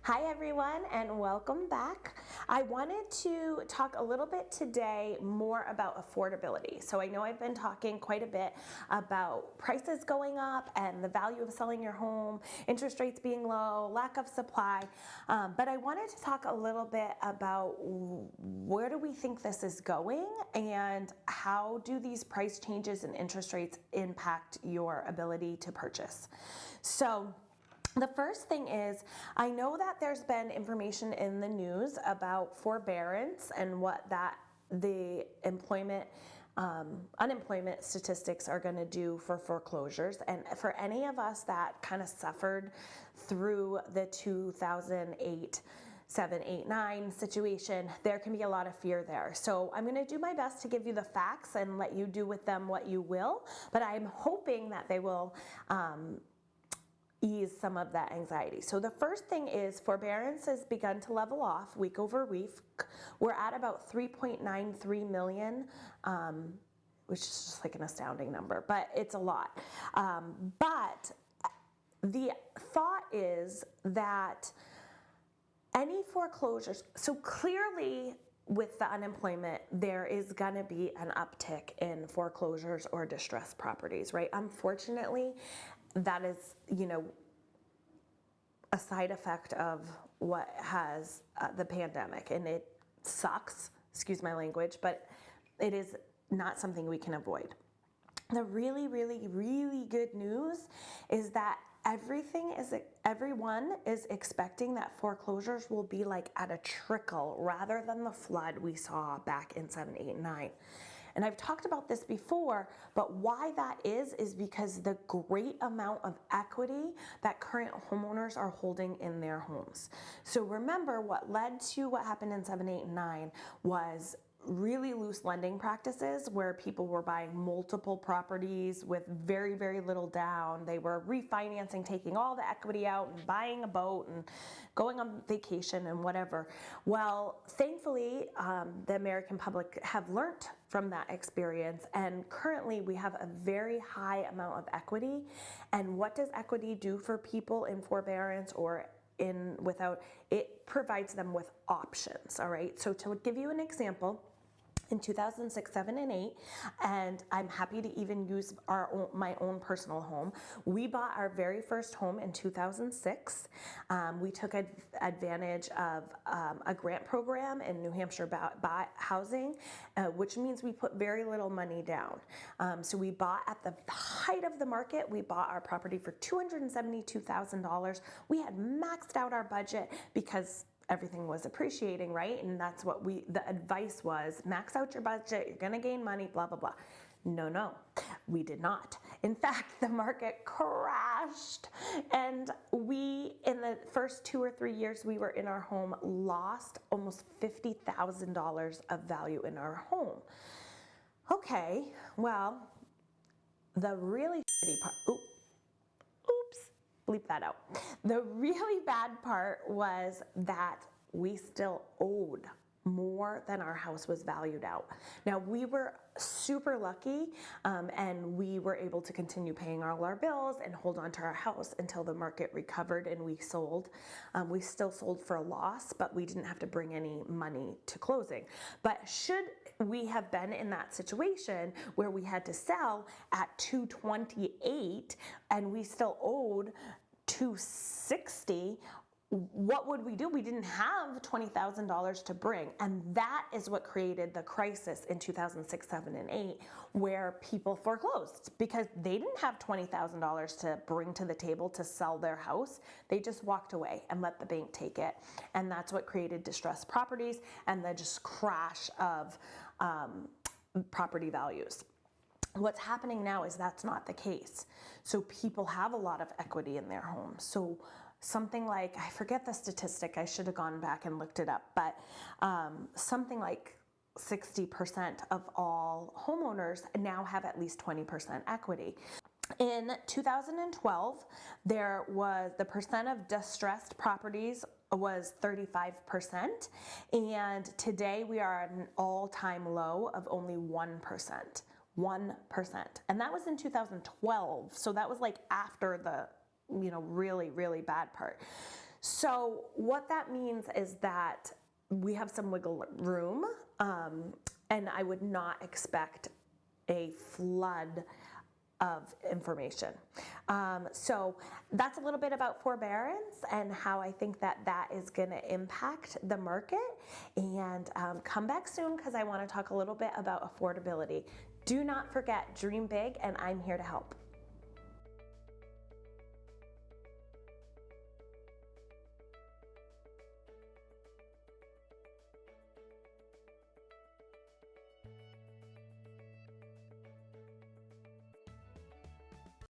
Hi everyone and welcome back. I wanted to talk a little bit today more about affordability. So I know I've been talking quite a bit about prices going up and the value of selling your home, interest rates being low, lack of supply, but I wanted to talk a little bit about where do we think this is going and how do these price changes and interest rates impact your ability to purchase. So the first thing is, I know that there's been information in the news about forbearance and what the unemployment statistics are going to do for foreclosures. And for any of us that kind of suffered through the 2008 7, 8, 9 situation, there can be a lot of fear there. So I'm going to do my best to give you the facts and let you do with them what you will, but I'm hoping that they will ease some of that anxiety. So the first thing is forbearance has begun to level off week over week. We're at about 3.93 million, which is just like an astounding number, but it's a lot. But the thought is that any foreclosures, so clearly with the unemployment, there is going to be an uptick in foreclosures or distressed properties, right? Unfortunately, that is, a side effect of what has the pandemic, and it sucks, excuse my language, but it is not something we can avoid. The really, really, really good news is that everyone is expecting that foreclosures will be like at a trickle rather than the flood we saw back in 7, 8, 9. And I've talked about this before, but why that is because the great amount of equity that current homeowners are holding in their homes. So remember, what led to what happened in 7, 8, and 9 was really loose lending practices where people were buying multiple properties with very, very little down. They were refinancing, taking all the equity out and buying a boat and going on vacation and whatever. Well, thankfully, the American public have learned from that experience, and currently we have a very high amount of equity. And what does equity do for people in forbearance or without? It provides them with options. All right, so to give you an example, in 2006, 7, and 8, and I'm happy to even use my own personal home. We bought our very first home in 2006. We took advantage of a grant program in New Hampshire housing, which means we put very little money down. So we bought at the height of the market. We bought our property for $272,000. We had maxed out our budget because everything was appreciating, right? And that's what the advice was, max out your budget, you're gonna gain money, blah, blah, blah. No, we did not. In fact, the market crashed, and we, in the first 2 or 3 years we were in our home, lost almost $50,000 of value in our home. Okay, well, the really shitty part, oops, bleep that out. The really bad part was that we still owed more than our house was valued out. Now, we were super lucky, and we were able to continue paying all our bills and hold on to our house until the market recovered and we sold. We still sold for a loss, but we didn't have to bring any money to closing. But should we have been in that situation where we had to sell at $228 and we still owed $260, what would we do? We didn't have $20,000 to bring. And that is what created the crisis in 2006, 7, and 8, where people foreclosed because they didn't have $20,000 to bring to the table to sell their house. They just walked away and let the bank take it. And that's what created distressed properties and the just crash of property values. What's happening now is that's not the case. So people have a lot of equity in their homes. So something like, I forget the statistic, I should have gone back and looked it up, but something like 60% of all homeowners now have at least 20% equity. In 2012, there was the percent of distressed properties was 35%, and today we are at an all-time low of only 1%. 1%. And that was in 2012. So that was like after the, really, really bad part. So what that means is that we have some wiggle room, and I would not expect a flood of information. So that's a little bit about forbearance and how I think that that is going to impact the market. And come back soon because I want to talk a little bit about affordability. Do not forget, dream big, and I'm here to help.